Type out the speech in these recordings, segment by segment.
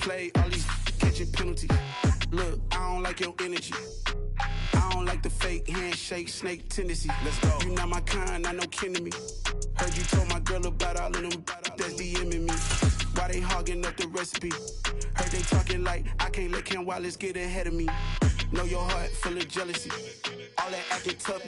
play, all these catching penalties. Look, I don't like your energy. I don't like the fake handshake, snake tendency. Let's go. You not my kind, not no kin to me. Heard you told my girl about all of them that's DMing me. Why they hogging up the recipe? Heard they talking like I can't let Ken Wallace get ahead of me. Know your heart full of jealousy. All that acting tough.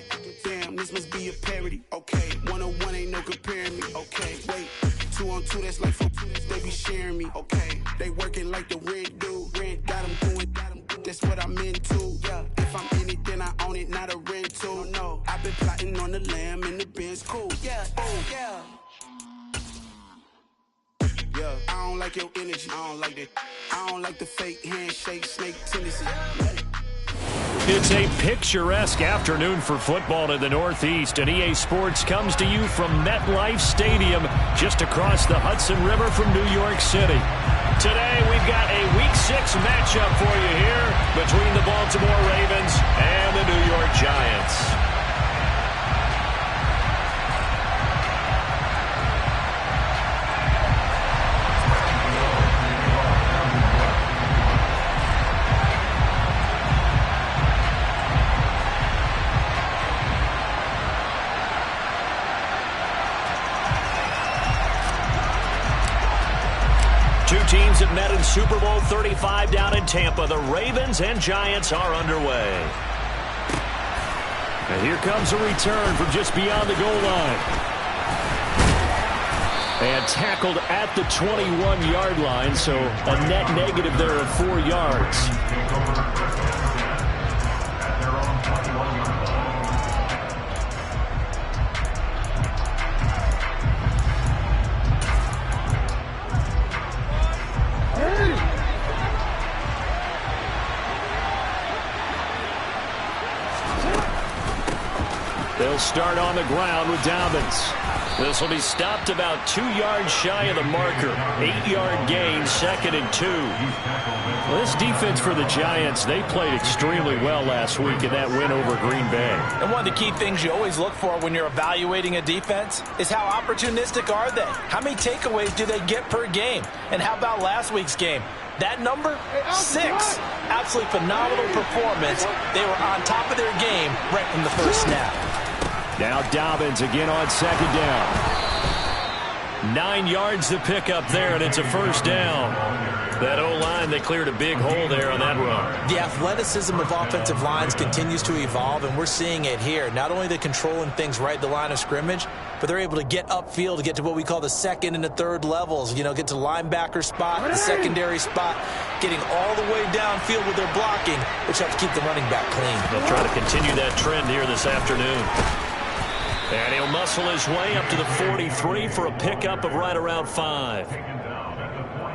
Damn, this must be a parody. Okay, 1-on-1 ain't no comparing me. Okay, wait, 2-on-2 that's like for they be sharing me. Okay, they working like the rent dude. Rent got them going. That's what I'm into. Yeah, if I'm in it, then I own it, not a rental. No, I've been plotting on the lamb and the Benz cool. Yeah, yeah. Yeah, I don't like your energy. I don't like that. I don't like the fake handshake, snake tendency. It's a picturesque afternoon for football in the Northeast, and EA Sports comes to you from MetLife Stadium, just across the Hudson River from New York City. Today, we've got a Week 6 matchup for you here between the Baltimore Ravens and the New York Giants. Two teams that met in Super Bowl 35 down in Tampa. The Ravens and Giants are underway. And here comes a return from just beyond the goal line. And tackled at the 21-yard line, so a net negative there of 4 yards. They'll start on the ground with Dobbins. This will be stopped about 2 yards shy of the marker. 8-yard gain, 2nd and 2. Well, this defense for the Giants, they played extremely well last week in that win over Green Bay. And one of the key things you always look for when you're evaluating a defense is how opportunistic are they? How many takeaways do they get per game? And how about last week's game? That number, 6. Absolutely phenomenal performance. They were on top of their game right from the first snap. Now Dobbins again on 2nd down. 9 yards to pick up there, and it's a first down. That O-line, they cleared a big hole there on that run. The athleticism of offensive lines continues to evolve, and we're seeing it here. Not only the controlling things right at the line of scrimmage, but they're able to get upfield to get to what we call the 2nd and the 3rd levels. You know, get to the linebacker spot, the secondary spot, getting all the way downfield with their blocking, which helps keep the running back clean. They'll try to continue that trend here this afternoon. And he'll muscle his way up to the 43 for a pickup of right around 5.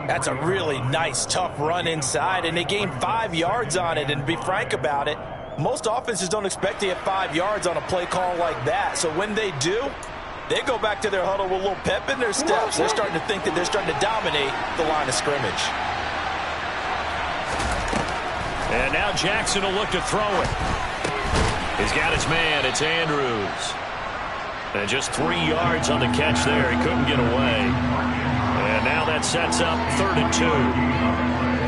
That's a really nice, tough run inside, and they gained 5 yards on it. And to be frank about it, most offenses don't expect to get 5 yards on a play call like that. So when they do, they go back to their huddle with a little pep in their steps. They're starting to think that they're starting to dominate the line of scrimmage. And now Jackson will look to throw it. He's got his man. It's Andrews. And just 3 yards on the catch there. He couldn't get away. And now that sets up 3rd and 2.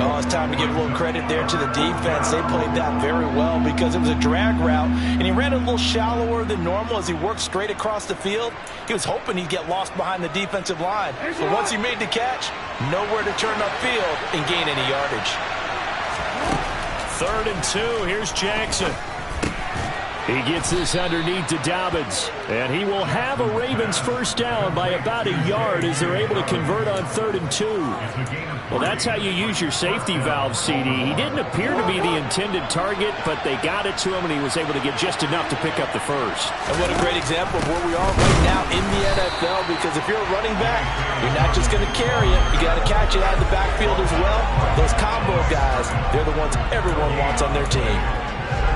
Oh, it's time to give a little credit there to the defense. They played that very well because it was a drag route, and he ran a little shallower than normal as he worked straight across the field. He was hoping he'd get lost behind the defensive line. But once he made the catch, nowhere to turn upfield and gain any yardage. 3rd and 2. Here's Jackson. He gets this underneath to Dobbins, and he will have a Ravens first down by about a yard as they're able to convert on 3rd and 2. Well, that's how you use your safety valve, CD. He didn't appear to be the intended target, but they got it to him, and he was able to get just enough to pick up the first. And what a great example of where we are right now in the NFL, because if you're a running back, you're not just going to carry it. You got to catch it out of the backfield as well. Those combo guys, they're the ones everyone wants on their team.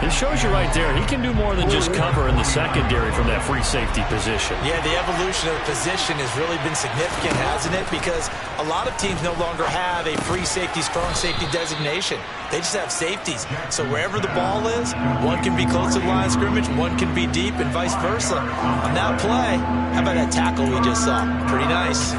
It shows you right there, he can do more than just cover in the secondary from that free safety position. Yeah, the evolution of the position has really been significant, hasn't it? Because a lot of teams no longer have a free safety, strong safety designation. They just have safeties. So wherever the ball is, one can be close to the line of scrimmage, one can be deep, and vice versa. On that play, how about that tackle we just saw? Pretty nice.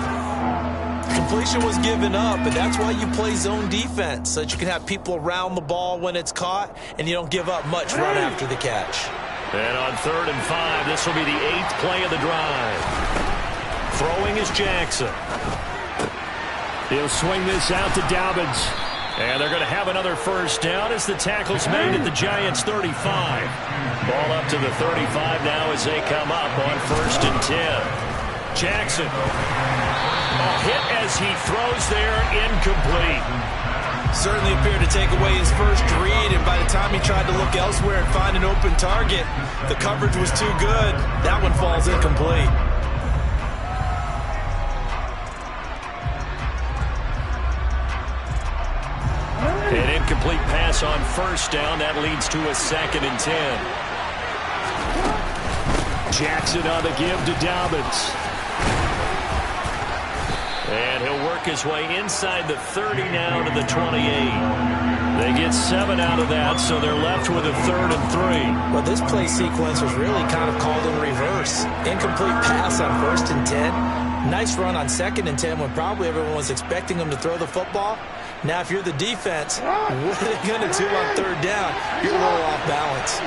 Completion was given up, but that's why you play zone defense, so that you can have people around the ball when it's caught, and you don't give up much run after the catch. And on 3rd and 5, this will be the 8th play of the drive. Throwing is Jackson. He'll swing this out to Dobbins. And they're going to have another first down as the tackle's made at the Giants' 35. Ball up to the 35 now as they come up on 1st and 10. Jackson. A hit as he throws there, incomplete. Certainly appeared to take away his first read, and by the time he tried to look elsewhere and find an open target, the coverage was too good. That one falls incomplete. An incomplete pass on 1st down. That leads to a 2nd and 10. Jackson on the give to Dobbins. And he'll work his way inside the 30 now to the 28. They get 7 out of that, so they're left with a 3rd and 3. Well, this play sequence was really kind of called in reverse. Incomplete pass on 1st and 10. Nice run on 2nd and 10 when probably everyone was expecting him to throw the football. Now, if you're the defense, what are they going to do on 3rd down? You're a little off balance.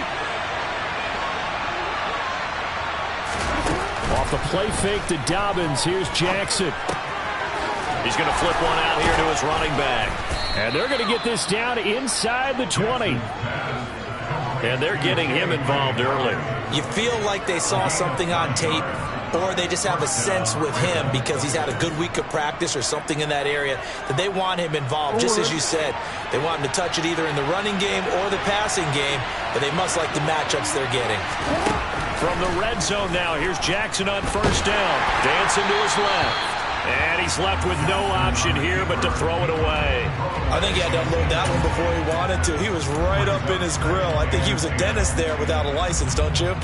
Off the play fake to Dobbins. Here's Jackson. He's going to flip one out here to his running back. And they're going to get this down inside the 20. And they're getting him involved early. You feel like they saw something on tape, or they just have a sense with him because he's had a good week of practice or something in that area that they want him involved. Just as you said, they want him to touch it either in the running game or the passing game, but they must like the matchups they're getting. From the red zone now, here's Jackson on 1st down. Dancing to his left. And he's left with no option here but to throw it away. I think he had to unload that one before he wanted to. He was right up in his grill. I think he was a dentist there without a license, don't you?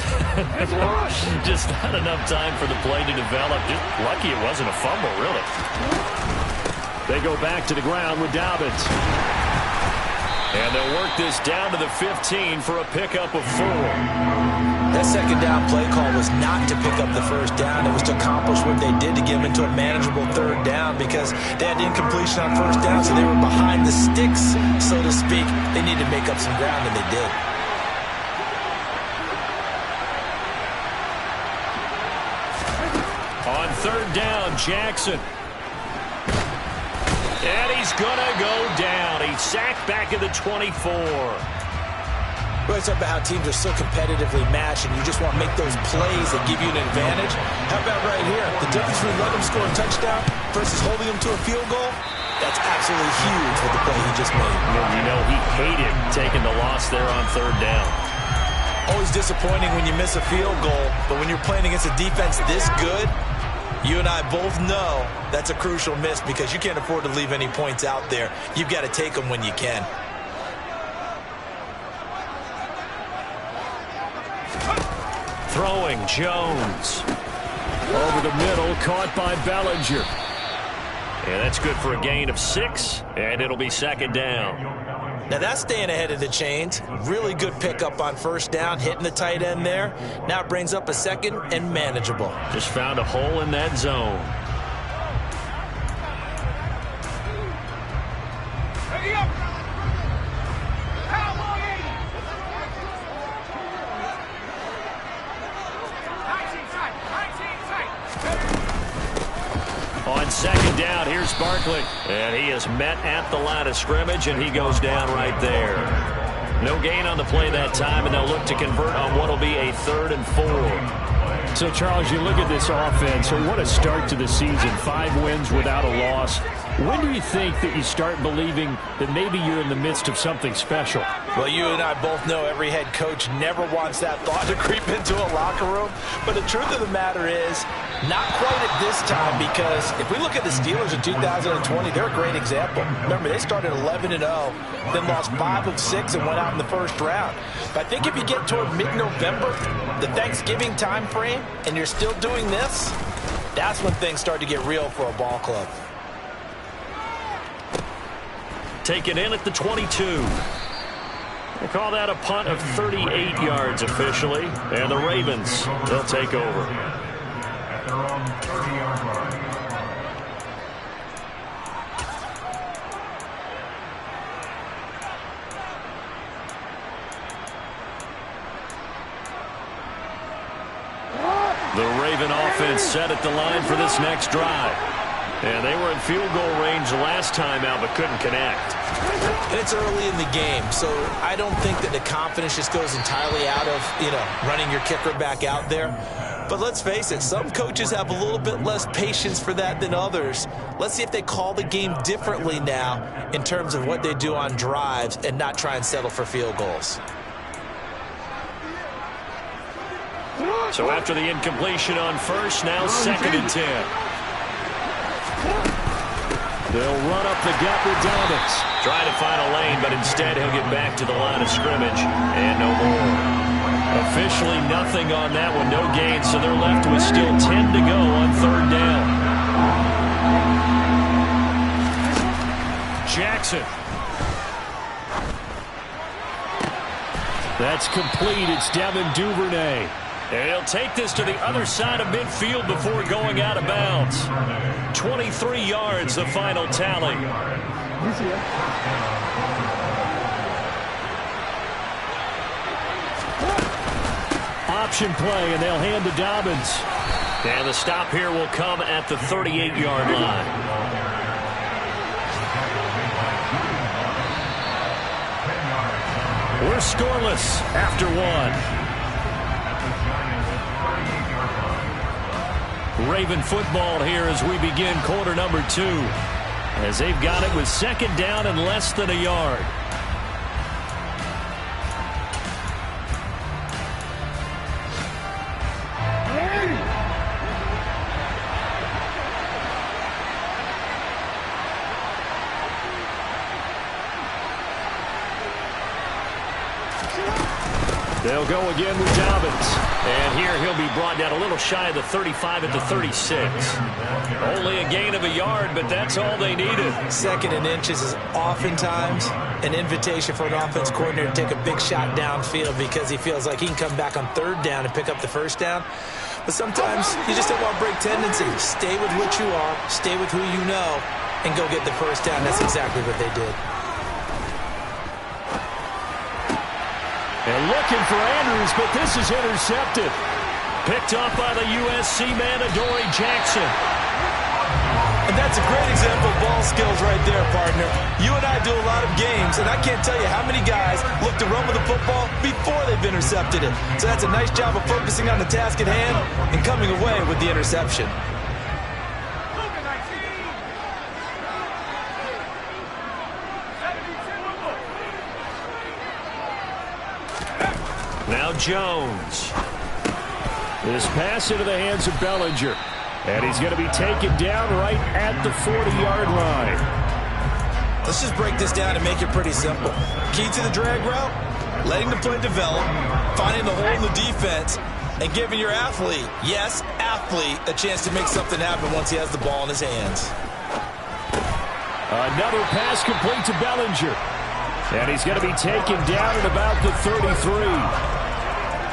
Just not enough time for the play to develop. Just lucky it wasn't a fumble, really. They go back to the ground with Dobbins. And they'll work this down to the 15 for a pickup of 4. That 2nd down play call was not to pick up the 1st down. It was to accomplish what they did to get them into a manageable 3rd down because they had incompletion on 1st down, so they were behind the sticks, so to speak. They needed to make up some ground, and they did. On 3rd down, Jackson. And he's going to go down. He's sacked back at the 24. We always talk about how teams are so competitively matched, and you just want to make those plays that give you an advantage. How about right here? The difference between letting them score a touchdown versus holding them to a field goal, that's absolutely huge with the play he just made. And you know, he hated taking the loss there on 3rd down. Always disappointing when you miss a field goal, but when you're playing against a defense this good, you and I both know that's a crucial miss because you can't afford to leave any points out there. You've got to take them when you can. Throwing, Jones. Over the middle, caught by Bellinger. And that's good for a gain of 6, and it'll be 2nd down. Now that's staying ahead of the chains. Really good pickup on 1st down, hitting the tight end there. Now it brings up a 2nd and manageable. Just found a hole in that zone. On 2nd down, here's Barkley. And he is met at the line of scrimmage, and he goes down right there. No gain on the play that time, and they'll look to convert on what will be a 3rd and 4. So, Charles, you look at this offense, so what a start to the season. 5 wins without a loss. When do you think that you start believing that maybe you're in the midst of something special? Well, you and I both know every head coach never wants that thought to creep into a locker room. But the truth of the matter is, not quite at this time, because if we look at the Steelers in 2020, they're a great example. Remember, they started 11-0, then lost 5 of 6 and went out in the 1st round. But I think if you get toward mid-November, the Thanksgiving time frame, and you're still doing this, that's when things start to get real for a ball club. Taken in at the 22. They call that a punt of 38 yards officially. And the Ravens, they'll take over. The Raven offense set at the line for this next drive. And they were in field goal range last time out but couldn't connect. And it's early in the game, so I don't think that the confidence just goes entirely out of, running your kicker back out there. But let's face it, some coaches have a little bit less patience for that than others. Let's see if they call the game differently now in terms of what they do on drives and not try and settle for field goals. So after the incompletion on first, now 2nd and 10. They'll run up the gut with Dobbins. Trying to find a lane, but instead he'll get back to the line of scrimmage. And no more. Officially nothing on that one. No gain, so they're left with still 10 to go on 3rd down. Jackson. That's complete. It's Devin Duvernay. And he'll take this to the other side of midfield before going out of bounds. 23 yards, the final tally. Option play, and they'll hand to Dobbins. And the stop here will come at the 38-yard line. We're scoreless after 1. Raven football here as we begin quarter number 2. As they've got it with 2nd down and less than a yard. They'll go again with Dobbins. And here he'll be brought down a little shy of the 35 at the 36. Only a gain of a yard, but that's all they needed. 2nd and inches is oftentimes an invitation for an offense coordinator to take a big shot downfield because he feels like he can come back on 3rd down and pick up the 1st down. But sometimes you just don't want to break tendencies. Stay with what you are, stay with who you know, and go get the 1st down. That's exactly what they did. And looking for Andrews, but this is intercepted. Picked off by the USC man, Adoree Jackson. And that's a great example of ball skills right there, partner. You and I do a lot of games, and I can't tell you how many guys look to run with the football before they've intercepted it. So that's a nice job of focusing on the task at hand and coming away with the interception. Now Jones. This pass into the hands of Bellinger. And he's going to be taken down right at the 40-yard line. Let's just break this down and make it pretty simple. Key to the drag route, letting the play develop, finding the hole in the defense, and giving your athlete, yes, athlete, a chance to make something happen once he has the ball in his hands. Another pass complete to Bellinger. And he's going to be taken down at about the 33.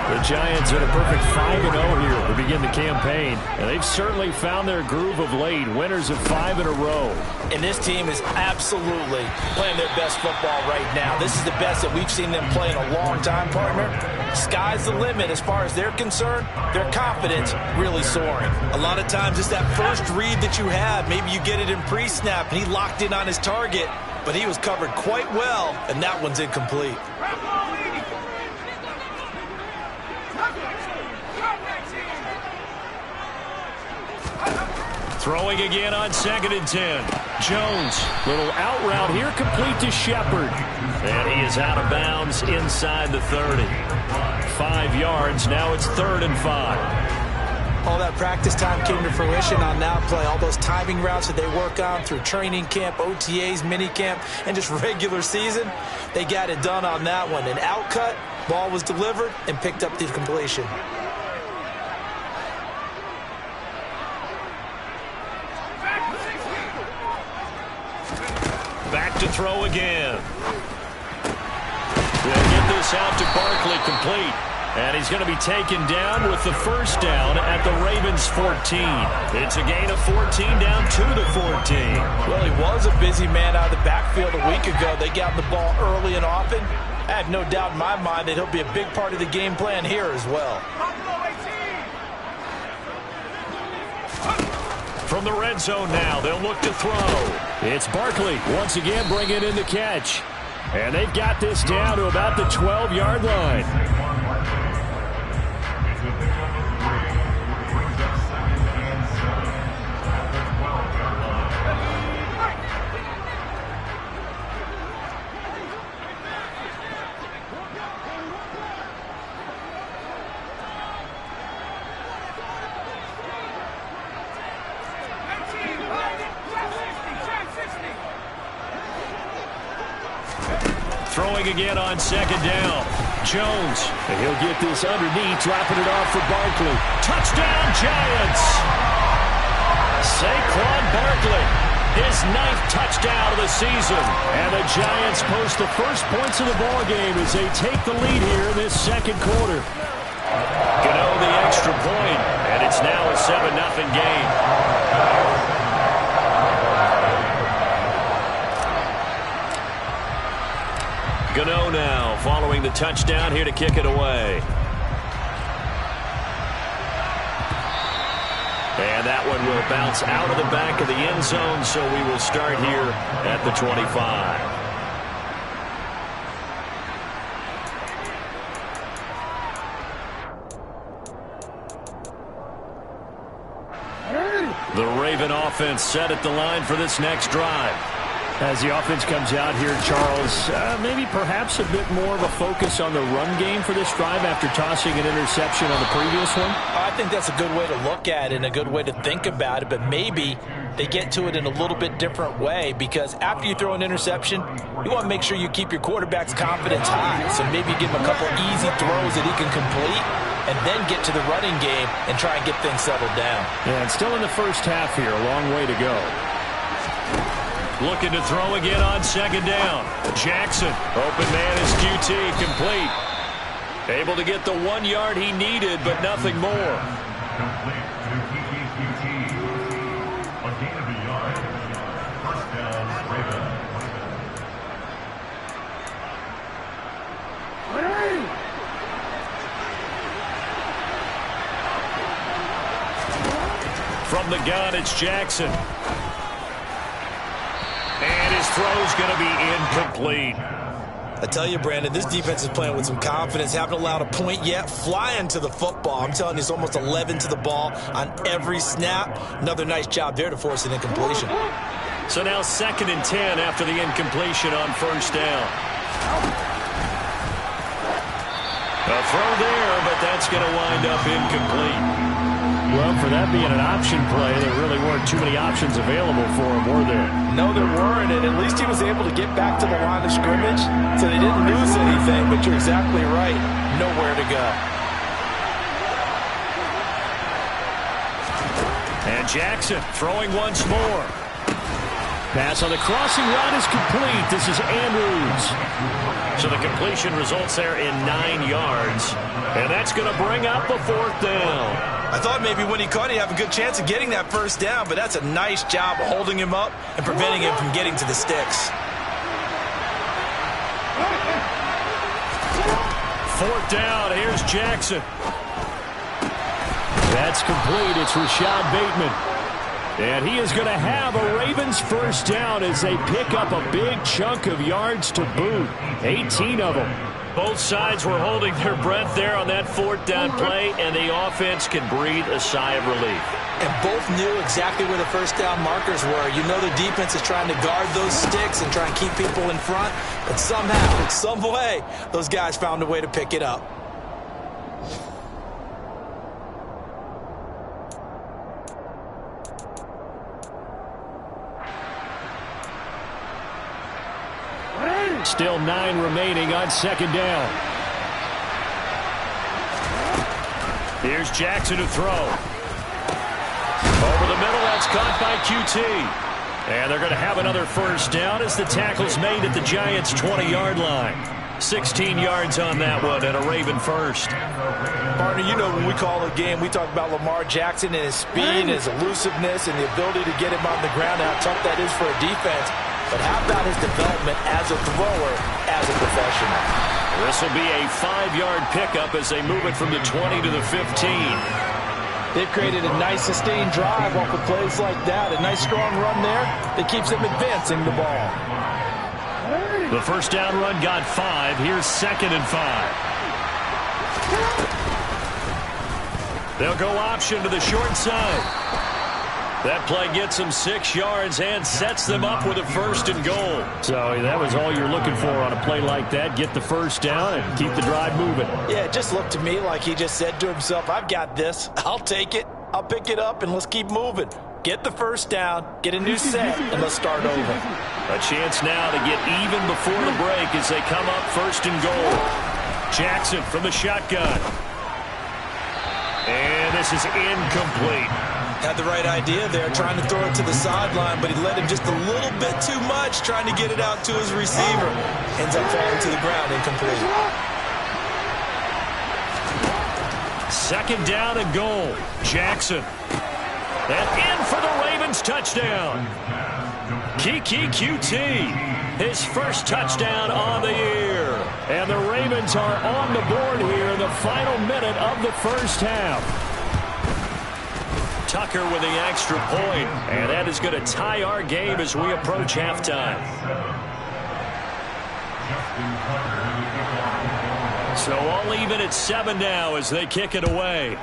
The Giants are a perfect 5-0 here to begin the campaign. And they've certainly found their groove of late. Winners of 5 in a row. And this team is absolutely playing their best football right now. This is the best that we've seen them play in a long time, partner. Sky's the limit as far as they're concerned. Their confidence really soaring. A lot of times it's that first read that you have. Maybe you get it in pre-snap and he locked in on his target. But he was covered quite well, and that one's incomplete. Throwing again on 2nd and 10. Jones, little out route here, complete to Shepard. And he is out of bounds inside the 30. 5 yards, now it's 3rd and 5. All that practice time came to fruition on that play. All those timing routes that they work on through training camp, OTAs, minicamp, and just regular season, they got it done on that one. An out cut, ball was delivered, and picked up the completion. Back to throw again. They'll get this out to Barkley, complete. And he's going to be taken down with the 1st down at the Ravens' 14. It's a gain of 14 down to the 14. Well, he was a busy man out of the backfield a week ago. They got the ball early and often. I have no doubt in my mind that he'll be a big part of the game plan here as well. From the red zone now, they'll look to throw. It's Barkley once again bringing in the catch. And they've got this down to about the 12-yard line. Throwing again on second down. Jones. And he'll get this underneath, dropping it off for Barkley. Touchdown, Giants! Saquon Barkley, his 9th touchdown of the season. And the Giants post the first points of the ballgame as they take the lead here in this second quarter. Gano the extra point, and it's now a 7-0 game. Gano now following the touchdown here to kick it away. And that one will bounce out of the back of the end zone, so we will start here at the 25. The Raven offense set at the line for this next drive. As the offense comes out here, Charles, maybe perhaps a bit more of a focus on the run game for this drive after tossing an interception on the previous one? I think that's a good way to look at it and a good way to think about it, but maybe they get to it in a little bit different way, because after you throw an interception, you want to make sure you keep your quarterback's confidence high. So maybe give him a couple easy throws that he can complete and then get to the running game and try and get things settled down. Yeah, and still in the first half here, a long way to go. Looking to throw again on second down. Jackson, open man is QT, complete. Able to get the 1 yard he needed, but nothing more. Complete to QT. A gain of a yard. First down, Raven. From the gun, it's Jackson. And his throw's going to be incomplete. I tell you, Brandon, this defense is playing with some confidence. Haven't allowed a point yet. Flying to the football. I'm telling you, it's almost 11 to the ball on every snap. Another nice job there to force an incompletion. So now 2nd and 10 after the incompletion on first down. A throw there, but that's going to wind up incomplete. Well, for that being an option play, there really weren't too many options available for him, were there? No, there weren't, and at least he was able to get back to the line of scrimmage, so they didn't lose anything, but you're exactly right. Nowhere to go. And Jackson throwing once more. Pass on the crossing route is complete. This is Andrews. So the completion results there in 9 yards. And that's going to bring up a 4th down. I thought maybe when he caught it, he'd have a good chance of getting that first down, but that's a nice job of holding him up and preventing him from getting to the sticks. 4th down, here's Jackson. That's complete, it's Rashad Bateman. And he is going to have a Ravens first down as they pick up a big chunk of yards to boot. 18 of them. Both sides were holding their breath there on that 4th down play, and the offense can breathe a sigh of relief. And both knew exactly where the first down markers were. You know the defense is trying to guard those sticks and try and keep people in front, but somehow, some way, those guys found a way to pick it up. Still 9 remaining on second down. Here's Jackson to throw. Over the middle, that's caught by QT. And they're going to have another first down as the tackle's made at the Giants' 20-yard line. 16 yards on that one and a Raven first. Partner, you know when we call a game, we talk about Lamar Jackson and his speed and his elusiveness and the ability to get him on the ground and how tough that is for a defense. But how about his development as a thrower, as a professional? This will be a 5-yard pickup as they move it from the 20 to the 15. They've created a nice sustained drive off of plays like that. A nice strong run there that keeps them advancing the ball. The first down run got 5. Here's 2nd and 5. They'll go option to the short side. That play gets them 6 yards and sets them up with a 1st and goal. So that was all you're looking for on a play like that. Get the first down and keep the drive moving. Yeah, it just looked to me like he just said to himself, I've got this. I'll take it. I'll pick it up, and let's keep moving. Get the first down, get a new set, and let's start over. A chance now to get even before the break as they come up 1st and goal. Jackson from the shotgun. And this is incomplete. Had the right idea there, trying to throw it to the sideline, but he led him just a little bit too much, trying to get it out to his receiver. Ends up falling to the ground, incomplete. 2nd down and goal. Jackson. And in for the Ravens touchdown. Kiki QT, his first touchdown on the year. And the Ravens are on the board here in the final minute of the first half. Tucker with the extra point, and that is going to tie our game as we approach halftime. So all even at 7 now as they kick it away.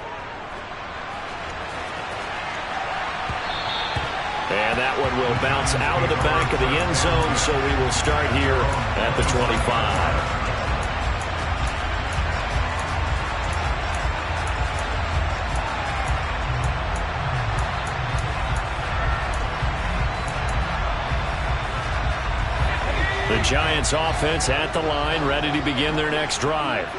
And that one will bounce out of the back of the end zone, so we will start here at the 25. The Giants offense at the line, ready to begin their next drive.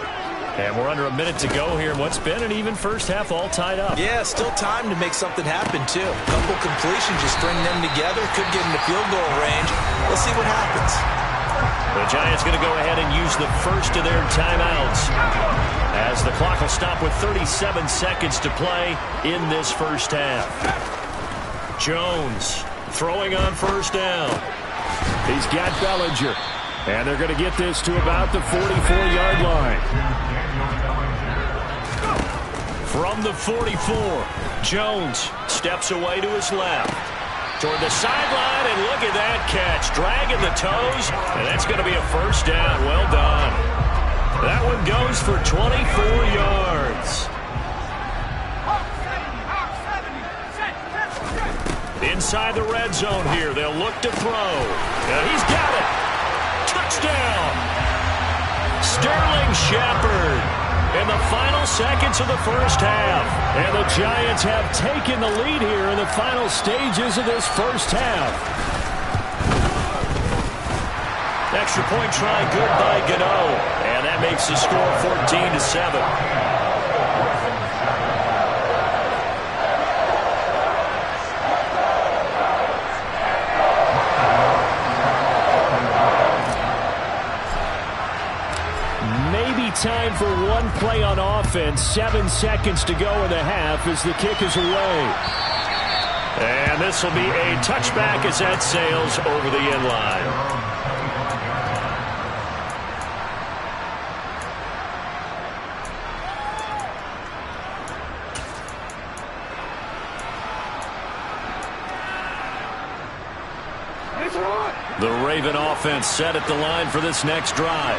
And we're under a minute to go here. What's been an even first half, all tied up. Yeah, still time to make something happen, too. A couple completions, just string them together. Could get into field goal range. Let's see what happens. The Giants going to go ahead and use the first of their timeouts, as the clock will stop with 37 seconds to play in this first half. Jones throwing on first down. He's got Bellinger. And they're going to get this to about the 44-yard line. From the 44, Jones steps away to his left. Toward the sideline, and look at that catch. Dragging the toes, and that's going to be a first down. Well done. That one goes for 24 yards. Inside the red zone here, they'll look to throw. And he's got it. Touchdown! Sterling Shepard in the final seconds of the first half. And the Giants have taken the lead here in the final stages of this first half. Extra point try good by Gano. And that makes the score 14-7. Time for one play on offense. 7 seconds to go in the half as the kick is away. And this will be a touchback as that sails over the end line. The Raven offense set at the line for this next drive.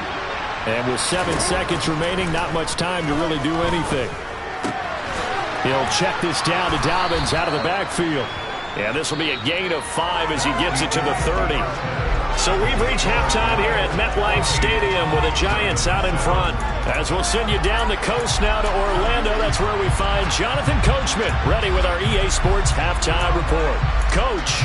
And with 7 seconds remaining, not much time to really do anything. He'll check this down to Dobbins out of the backfield. And this will be a gain of 5 as he gets it to the 30. So we've reached halftime here at MetLife Stadium with the Giants out in front. As we'll send you down the coast now to Orlando, that's where we find Jonathan Coachman ready with our EA Sports Halftime Report. Coach.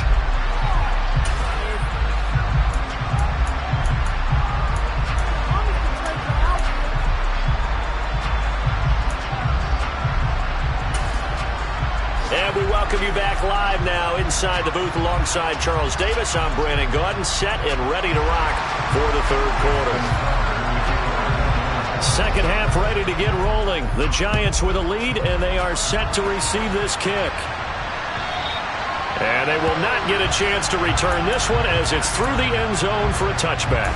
We welcome you back live now inside the booth alongside Charles Davis. I'm Brandon Gaudin, set and ready to rock for the third quarter. Second half ready to get rolling. The Giants with a lead, and they are set to receive this kick. And they will not get a chance to return this one as it's through the end zone for a touchback.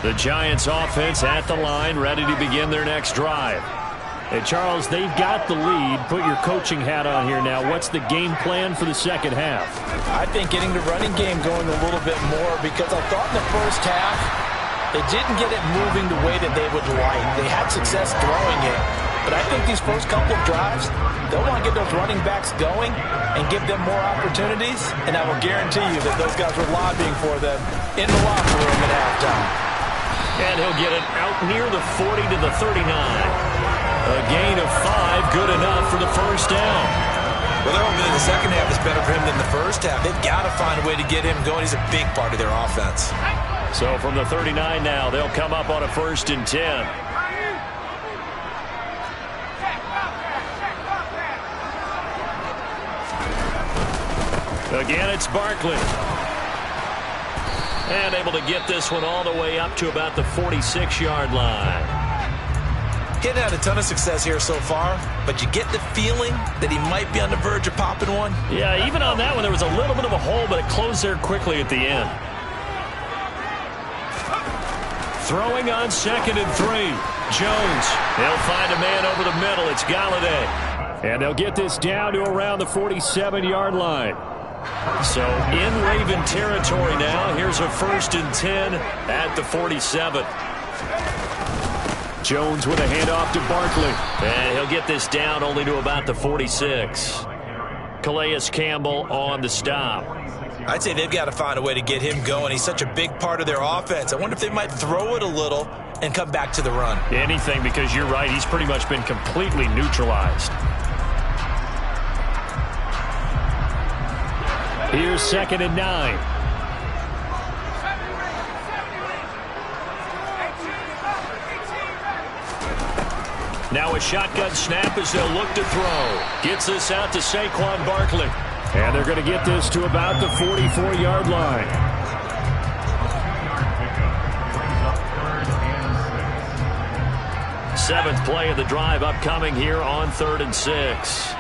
The Giants offense at the line, ready to begin their next drive. Hey, Charles, they've got the lead. Put your coaching hat on here now. What's the game plan for the second half? I think getting the running game going a little bit more, because I thought in the first half they didn't get it moving the way that they would like. They had success throwing it, but I think these first couple of drives, they'll want to get those running backs going and give them more opportunities, and I will guarantee you that those guys were lobbying for them in the locker room at halftime. And he'll get it out near the 40 to the 39. A gain of 5, good enough for the first down. Well, they're hoping that the second half is better for him than the first half. They've got to find a way to get him going. He's a big part of their offense. So from the 39 now, they'll come up on a 1st and 10. Again, it's Barkley. And able to get this one all the way up to about the 46-yard line. Getting had a ton of success here so far, but you get the feeling that he might be on the verge of popping one. Yeah, even on that one, there was a little bit of a hole, but it closed there quickly at the end. Throwing on 2nd and 3. Jones. They'll find a man over the middle. It's Galladay. And they'll get this down to around the 47-yard line. So in Raven territory now. Here's a 1st and 10 at the 47. Jones with a handoff to Barkley. And he'll get this down only to about the 46. Calais Campbell on the stop. I'd say they've got to find a way to get him going. He's such a big part of their offense. I wonder if they might throw it a little and come back to the run. Anything, because you're right. He's pretty much been completely neutralized. Here's 2nd and 9. Now a shotgun snap as they'll look to throw. Gets this out to Saquon Barkley. And they're going to get this to about the 44-yard line. Seventh play of the drive upcoming here on 3rd and 6.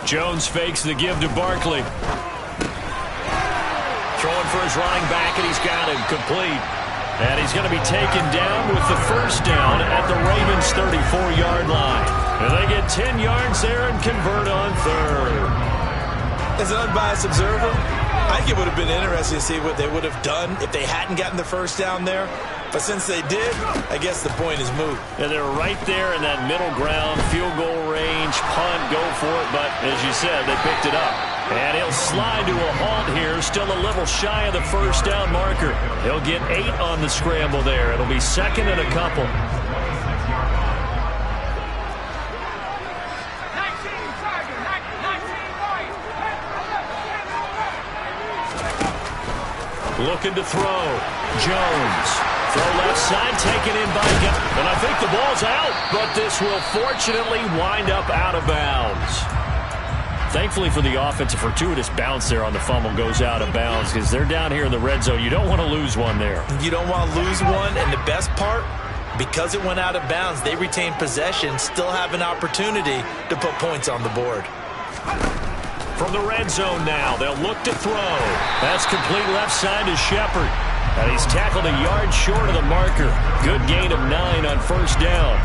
Jones fakes the give to Barkley. Throwing for his running back, and he's got him complete. And he's going to be taken down with the 1st down at the Ravens' 34-yard line. And they get 10 yards there and convert on 3rd. As an unbiased observer, I think it would have been interesting to see what they would have done if they hadn't gotten the 1st down there. But since they did, I guess the point is moot. And they're right there in that middle ground, field goal range, punt, go for it. But as you said, they picked it up. And he'll slide to a halt here, still a little shy of the 1st down marker. He'll get 8 on the scramble there. It'll be 2nd and a couple. Looking to throw. Jones. Throw left side, taken in by Guy. And I think the ball's out, but this will fortunately wind up out of bounds. Thankfully for the offense, a fortuitous bounce there on the fumble goes out of bounds because they're down here in the red zone. You don't want to lose one there. You don't want to lose one, and the best part, because it went out of bounds, they retain possession, still have an opportunity to put points on the board. From the red zone now, they'll look to throw. That's complete left side to Shepard. And he's tackled a yard short of the marker. Good gain of 9 on 1st down.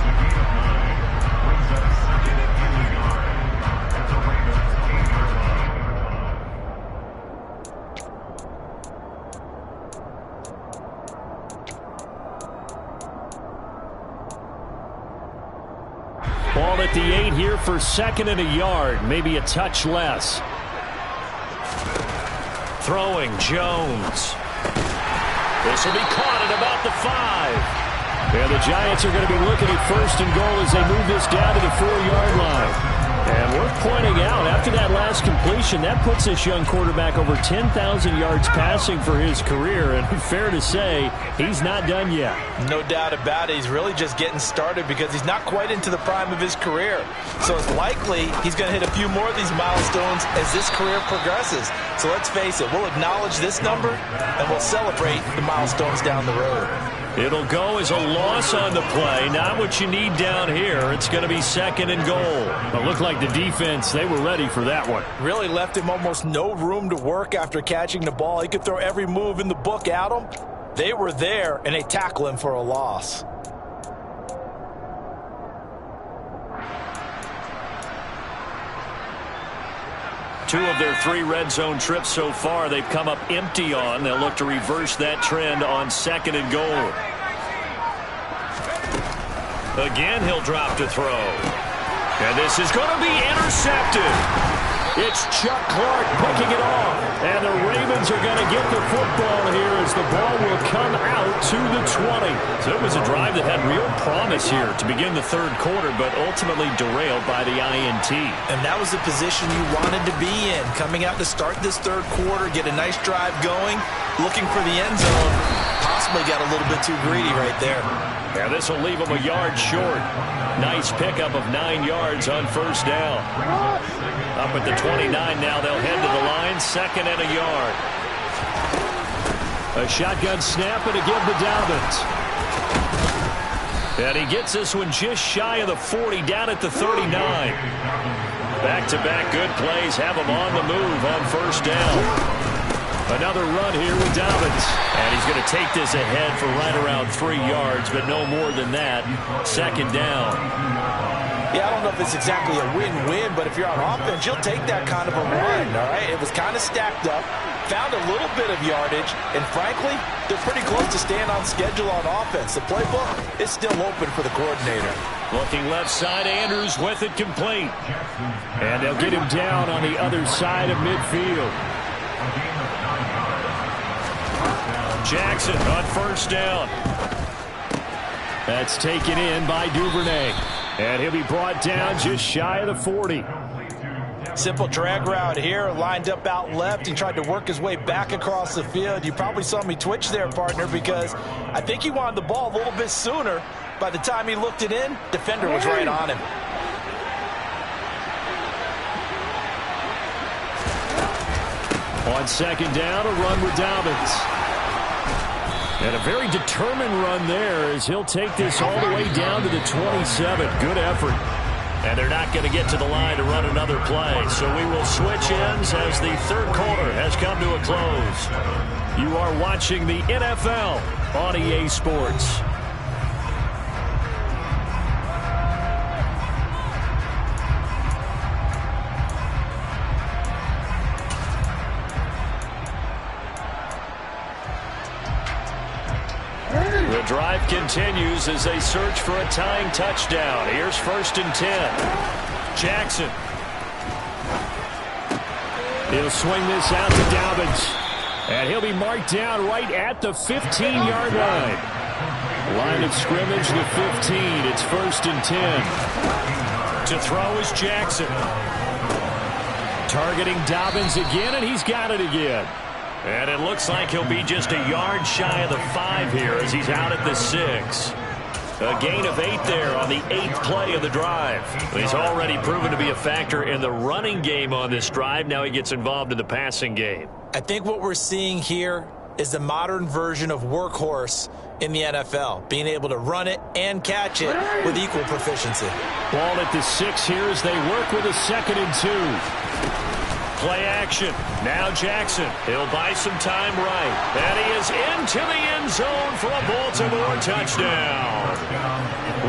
Ball at the 8 here for 2nd and a yard, maybe a touch less. Throwing, Jones. This will be caught at about the 5. And the Giants are going to be looking at 1st and goal as they move this down to the 4-yard line. And worth pointing out, after that last completion, that puts this young quarterback over 10,000 yards passing for his career. And fair to say, he's not done yet. No doubt about it. He's really just getting started because he's not quite into the prime of his career. So it's likely he's going to hit a few more of these milestones as this career progresses. So let's face it, we'll acknowledge this number and we'll celebrate the milestones down the road. It'll go as a loss on the play. Not what you need down here. It's going to be 2nd and goal. It looked like the defense, they were ready for that one. Really left him almost no room to work after catching the ball. He could throw every move in the book at him. They were there, and they tackle him for a loss. Two of their 3 red zone trips so far, they've come up empty on. They'll look to reverse that trend on 2nd and goal. Again, he'll drop to throw. And this is going to be intercepted. It's Chuck Clark picking it off. And the Ravens are going to get the football here as the ball will come out to the 20. So it was a drive that had real promise here to begin the 3rd quarter, but ultimately derailed by the INT. And that was the position you wanted to be in. Coming out to start this 3rd quarter, get a nice drive going, looking for the end zone. Possibly got a little bit too greedy right there. Yeah, this will leave him a yard short. Nice pickup of 9 yards on 1st down. Up at the 29 now, they'll head to the line, 2nd and a yard. A shotgun snap and a give to Dobbins. And he gets this one just shy of the 40, down at the 39. Back-to-back good plays have him on the move on 1st down. Another run here with Dobbins. And he's going to take this ahead for right around 3 yards, but no more than that. 2nd down. Yeah, I don't know if it's exactly a win-win, but if you're on offense, you'll take that kind of a run, all right? It was kind of stacked up, found a little bit of yardage, and frankly, they're pretty close to staying on schedule on offense. The playbook is still open for the coordinator. Looking left side, Andrews with it complete. And they'll get him down on the other side of midfield. Jackson on 1st down. That's taken in by Duvernay. And he'll be brought down just shy of the 40. Simple drag route here, lined up out left. He tried to work his way back across the field. You probably saw me twitch there, partner, because I think he wanted the ball a little bit sooner. By the time he looked it in, defender was right on him. On 2nd down, a run with Dobbins. And a very determined run there as he'll take this all the way down to the 27. Good effort. And they're not going to get to the line to run another play. So we will switch ends as the 3rd quarter has come to a close. You are watching the NFL on EA Sports. The drive continues as they search for a tying touchdown. Here's 1st and 10. Jackson. He'll swing this out to Dobbins. And he'll be marked down right at the 15-yard line. Line of scrimmage, the 15. It's 1st and 10. To throw is Jackson. Targeting Dobbins again, and he's got it again. And it looks like he'll be just a yard shy of the 5 here as he's out at the 6. A gain of 8 there on the 8th play of the drive. He's already proven to be a factor in the running game on this drive. Now he gets involved in the passing game. I think what we're seeing here is the modern version of workhorse in the NFL, being able to run it and catch it with equal proficiency. Ball at the 6 here as they work with a 2nd and 2. Play action. Now Jackson. He'll buy some time right. And he is into the end zone for a Baltimore touchdown.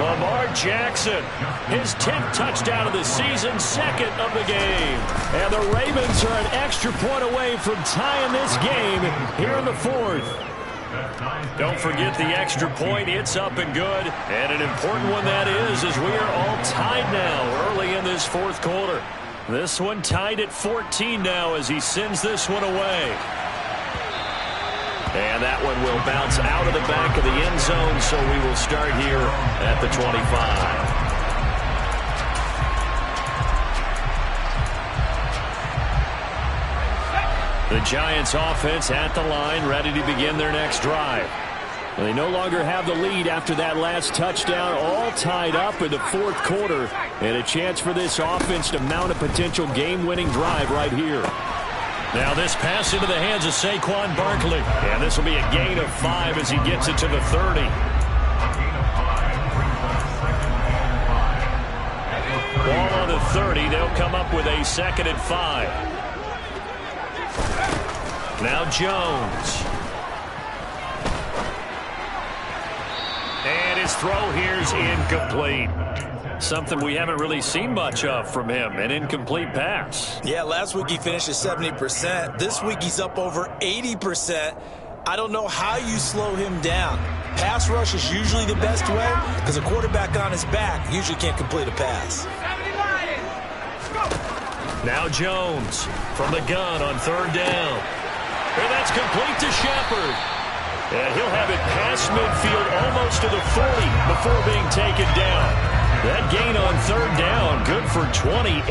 Lamar Jackson, his 10th touchdown of the season, 2nd of the game. And the Ravens are an extra point away from tying this game here in the 4th. Don't forget the extra point. It's up and good. And an important one that is, as we are all tied now early in this 4th quarter. This one tied at 14 now as he sends this one away. And that one will bounce out of the back of the end zone, so we will start here at the 25. The Giants offense at the line, ready to begin their next drive. They no longer have the lead after that last touchdown, all tied up in the 4th quarter, and a chance for this offense to mount a potential game-winning drive right here. Now this pass into the hands of Saquon Barkley, and this will be a gain of 5 as he gets it to the 30. Ball on the 30, they'll come up with a 2nd and 5. Now Jones. his throw here's incomplete. Something we haven't really seen much of from him, an incomplete pass. Yeah, last week he finished at 70%. This week he's up over 80%. I don't know how you slow him down. Pass rush is usually the best way because a quarterback on his back usually can't complete a pass. Now Jones from the gun on third down. And that's complete to Shepard. And he'll have it past midfield almost to the 40 before being taken down. That gain on third down, good for 28.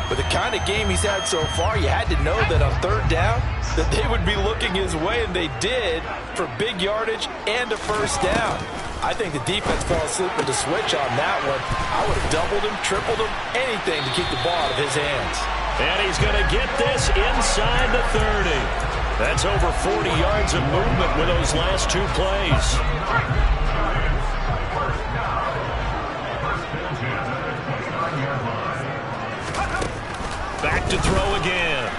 With the kind of game he's had so far, you had to know that on third down that they would be looking his way, and they did, for big yardage and a first down. I think the defense fell asleep with the switch on that one. I would have doubled him, tripled him, anything to keep the ball out of his hands. And he's going to get this inside the 30. That's over 40 yards of movement with those last two plays. Back to throw again.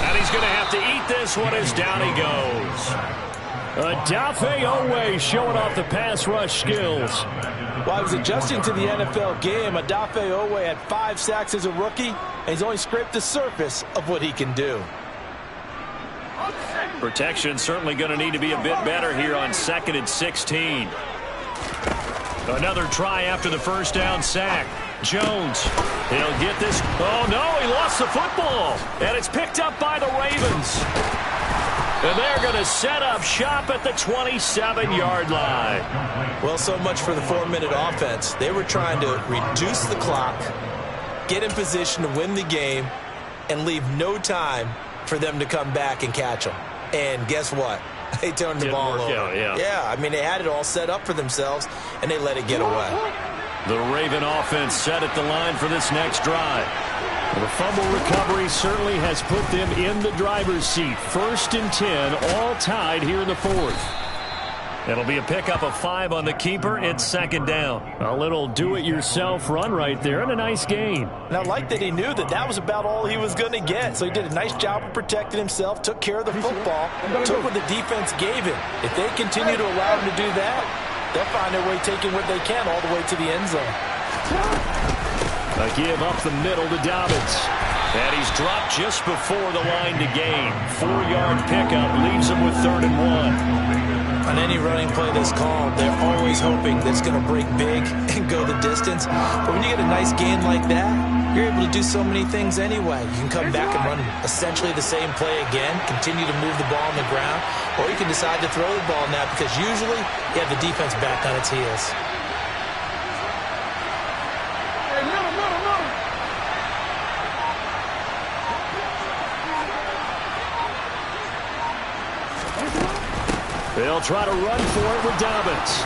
And he's going to have to eat this one as down he goes. Odafe Oweh showing off the pass rush skills. While he was adjusting to the NFL game, Odafe Oweh had 5 sacks as a rookie, and he's only scraped the surface of what he can do. Protection certainly going to need to be a bit better here on 2nd and 16. Another try after the first down sack. Jones, he'll get this. Oh, no, he lost the football. And it's picked up by the Ravens. And they're going to set up shop at the 27-yard line. Well, so much for the 4-minute offense. They were trying to reduce the clock, get in position to win the game, and leave no time for them to come back and catch them. And guess what? They turned the ball over. Yeah, I mean, they had it all set up for themselves, and they let it get away. The Raven offense set at the line for this next drive. The fumble recovery certainly has put them in the driver's seat. 1st and 10, all tied here in the 4th. It'll be a pickup of 5 on the keeper. It's 2nd down. A little do-it-yourself run right there and a nice gain. And I like that he knew that that was about all he was going to get. So he did a nice job of protecting himself, took care of the football, took what the defense gave him. If they continue to allow him to do that, they'll find their way taking what they can all the way to the end zone. A give up the middle to Dobbins. And he's dropped just before the line to gain. 4-yard pickup leaves him with 3rd and 1. On any running play that's called, they're always hoping that it's going to break big and go the distance. But when you get a nice gain like that, you're able to do so many things anyway. You can come back and run essentially the same play again, continue to move the ball on the ground, or you can decide to throw the ball now because usually you have the defense back on its heels. They'll try to run for it with Dobbins.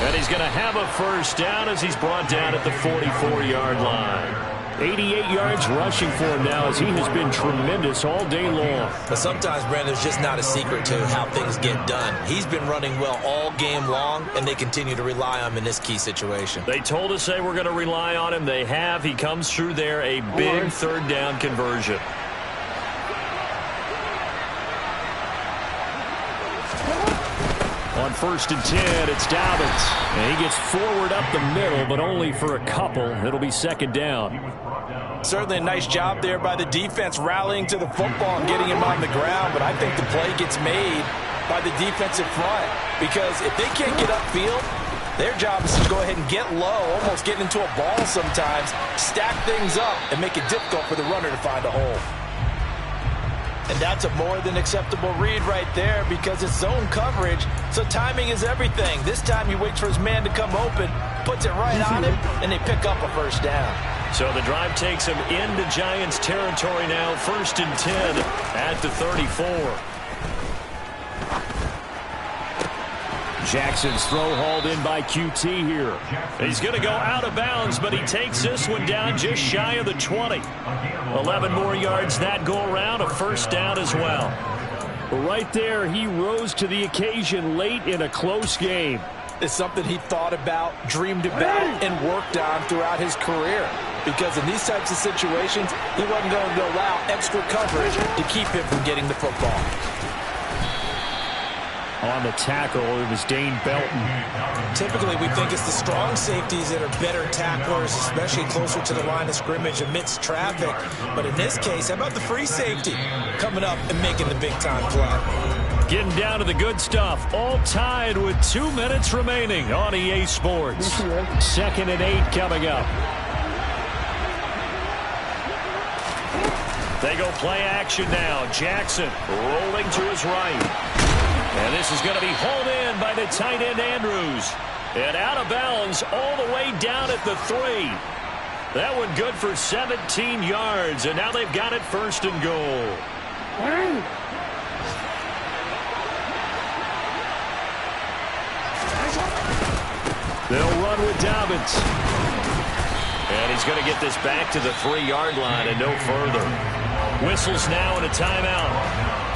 And he's going to have a first down as he's brought down at the 44-yard line. 88 yards rushing for him now as he has been tremendous all day long. But sometimes, Brandon, there's just not a secret to how things get done. He's been running well all game long, and they continue to rely on him in this key situation. They told us they were going to rely on him. They have. He comes through there, a big 3rd down conversion. On 1st and 10, it's Dobbins. And he gets forward up the middle, but only for a couple. It'll be 2nd down. Certainly a nice job there by the defense rallying to the football and getting him on the ground, but I think the play gets made by the defensive front because if they can't get upfield, their job is to go ahead and get low, almost get into a ball sometimes, stack things up, and make it difficult for the runner to find a hole. And that's a more than acceptable read right there because it's zone coverage, so timing is everything. This time he waits for his man to come open, puts it right on him, and they pick up a first down. So the drive takes him into Giants territory now. 1st and 10 at the 34. Jackson's throw hauled in by QT here. He's going to go out of bounds, but he takes this one down just shy of the 20. 11 more yards that go around, a first down as well. Right there, he rose to the occasion late in a close game. It's something he thought about, dreamed about, and worked on throughout his career. Because in these types of situations, he wasn't going to allow extra coverage to keep him from getting the football. On the tackle, it was Dane Belton. Typically, we think it's the strong safeties that are better tacklers, especially closer to the line of scrimmage amidst traffic. But in this case, how about the free safety coming up and making the big-time play? Getting down to the good stuff. All tied with 2 minutes remaining on EA Sports. 2nd and 8 coming up. They go play action now. Jackson rolling to his right. And this is going to be hauled in by the tight end Andrews. And out of bounds all the way down at the 3. That one good for 17 yards. And now they've got it 1st and goal. They'll run with Dobbins. And he's going to get this back to the 3-yard line and no further. Whistles now and a timeout.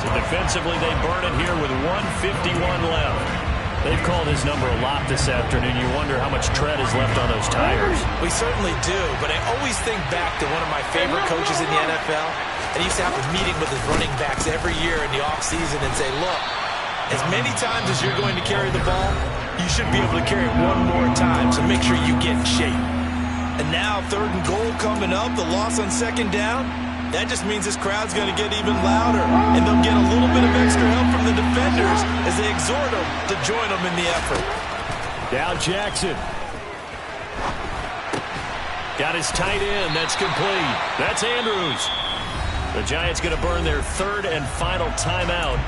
So defensively, they burn it here with 1:51 left. They've called his number a lot this afternoon. You wonder how much tread is left on those tires. We certainly do, but I always think back to one of my favorite coaches in the NFL. And he used to have a meeting with his running backs every year in the offseason and say, look, as many times as you're going to carry the ball, you should be able to carry it one more time, so make sure you get in shape. And now 3rd and goal coming up, the loss on 2nd down. That just means this crowd's going to get even louder, and they'll get a little bit of extra help from the defenders as they exhort them to join them in the effort. Now Jackson. Got his tight end. That's complete. That's Andrews. The Giants going to burn their 3rd and final timeout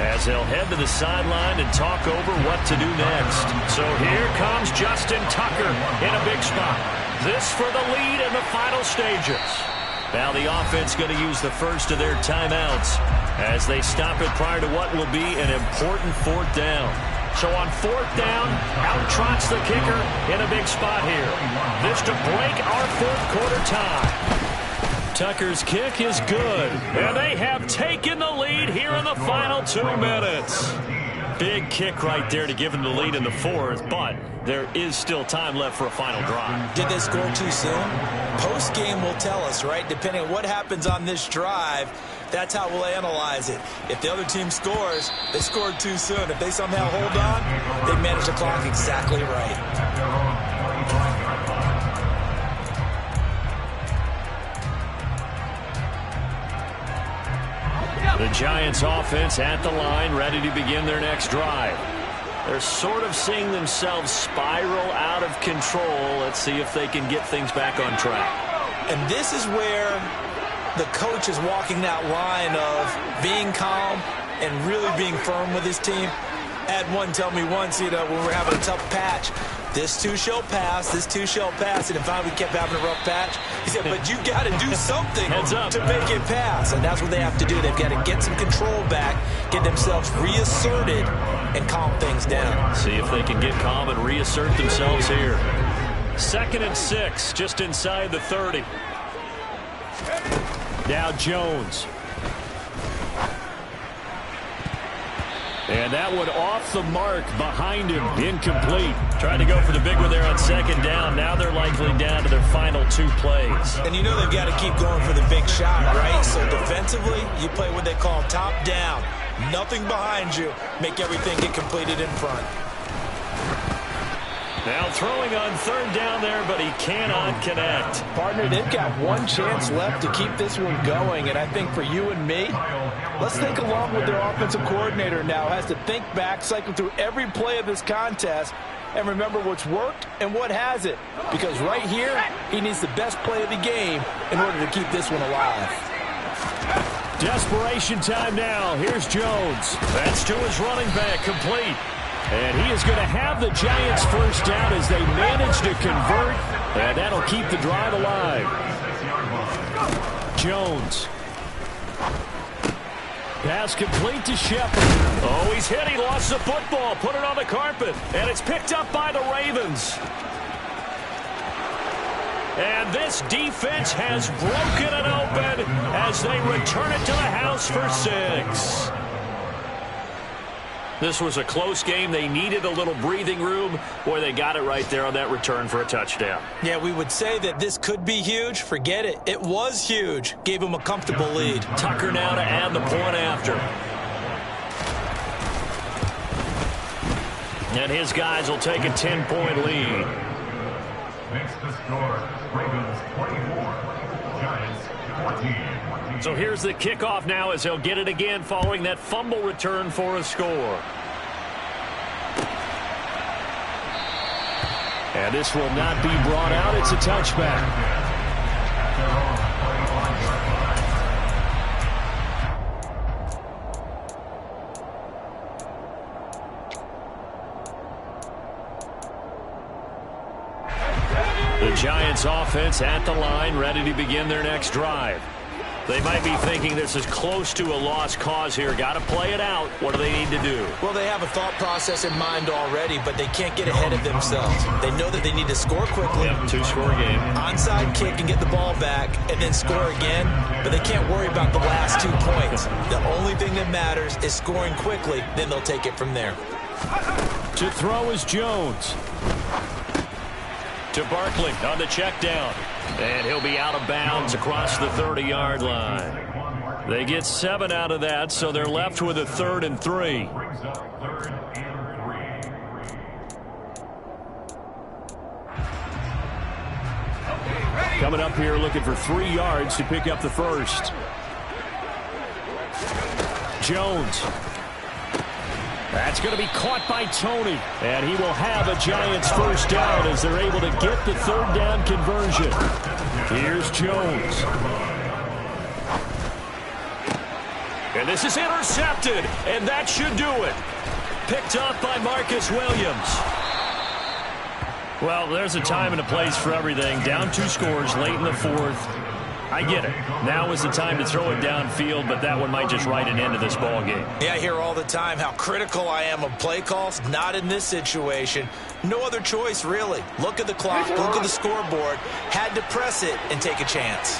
as they'll head to the sideline and talk over what to do next. So here comes Justin Tucker in a big spot. This for the lead in the final stages. Now the offense going to use the first of their timeouts as they stop it prior to what will be an important 4th down. So on 4th down, out trots the kicker in a big spot here. This to break our 4th quarter tie. Tucker's kick is good, and they have taken the lead here in the final 2 minutes. Big kick right there to give them the lead in the 4th, but there is still time left for a final drive. Did they score too soon? Post-game will tell us, right? Depending on what happens on this drive, that's how we'll analyze it. If the other team scores, they scored too soon. If they somehow hold on, they manage the clock exactly right. The Giants offense at the line, ready to begin their next drive. They're sort of seeing themselves spiral out of control. Let's see if they can get things back on track. And this is where the coach is walking that line of being calm and really being firm with his team. I had one tell me once, when we're having a tough patch, this too shall pass, this too shall pass. And if we kept having a rough patch, he said, but you got to do something to make it pass. And that's what they have to do. They've got to get some control back, get themselves reasserted, and calm things down. See if they can get calm and reassert themselves here. 2nd and 6, just inside the 30. Now Jones. And that one off the mark behind him. Incomplete. Tried to go for the big one there on 2nd down. Now they're likely down to their final 2 plays. And you know they've got to keep going for the big shot, right? So defensively, you play what they call top down. Nothing behind you. Make everything get completed in front. Now throwing on 3rd down there, but he cannot connect. Partner, they've got one chance left to keep this one going, and I think for you and me, let's think along with their offensive coordinator now. Has to think back, cycle through every play of this contest, and remember what's worked and what hasn't. Because right here, he needs the best play of the game in order to keep this one alive. Desperation time now. Here's Jones. That's to his running back, complete. And he is going to have the Giants 1st down as they manage to convert, and that'll keep the drive alive. Jones. Pass complete to Shepard. Oh, he's hit. He lost the football. Put it on the carpet, and it's picked up by the Ravens. And this defense has broken it open as they return it to the house for 6. This was a close game. They needed a little breathing room. Boy, they got it right there on that return for a touchdown. Yeah, we would say that this could be huge. Forget it. It was huge. Gave them a comfortable lead. Tucker now to add the point after. And his guys will take a 10-point lead. Makes the score Ravens 24, Giants 14. So here's the kickoff now as he'll get it again following that fumble return for a score. And this will not be brought out. It's a touchback. The Giants offense at the line, ready to begin their next drive. They might be thinking this is close to a lost cause here. Got to play it out. What do they need to do? Well, they have a thought process in mind already, but they can't get ahead of themselves. They know that they need to score quickly. Yep, two-score game. Onside kick and get the ball back and then score again, but they can't worry about the last 2 points. The only thing that matters is scoring quickly, then they'll take it from there. To throw is Jones. To Barkley on the check down. And he'll be out of bounds across the 30-yard line. They get 7 out of that, so they're left with a 3rd and 3. Coming up here looking for 3 yards to pick up the first. Jones. That's going to be caught by Tony. And he will have a Giants first down as they're able to get the 3rd down conversion. Here's Jones. And this is intercepted. And that should do it. Picked up by Marcus Williams. Well, there's a time and a place for everything. Down 2 scores late in the 4th. I get it. Now is the time to throw it downfield, but that one might just write an end to this ball game. Yeah, I hear all the time how critical I am of play calls. Not in this situation. No other choice, really. Look at the clock, look at the scoreboard. Had to press it and take a chance.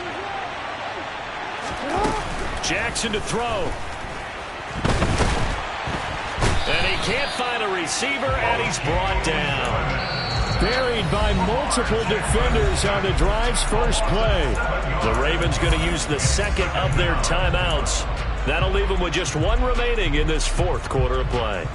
Jackson to throw. And he can't find a receiver, and he's brought down. Buried by multiple defenders on the drive's first play. The Ravens going to use the 2nd of their timeouts. That'll leave them with just 1 remaining in this 4th quarter of play.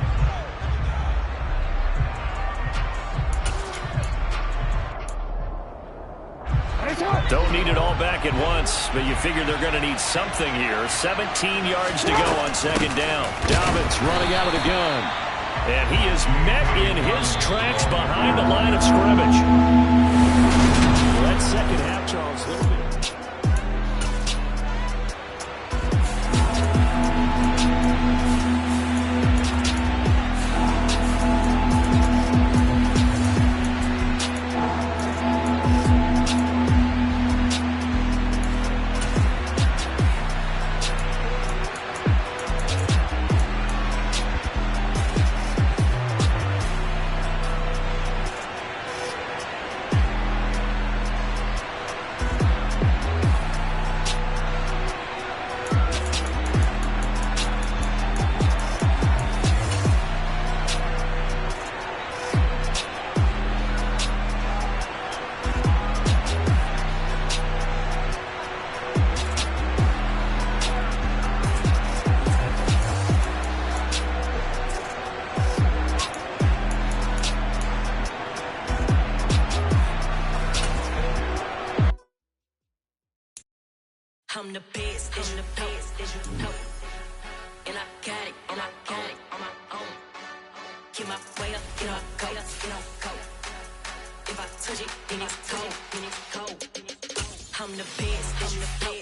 Don't need it all back at once, but you figure they're going to need something here. 17 yards to go on 2nd down. Dobbins running out of the gun. And he is met in his tracks behind the line of scrimmage. Well, that second half, Charles, a little bit. I'm the best, as you know. And I got it on my own. Get my way up, get up, go. If I touch it, then it's cold. I'm the best, as you know.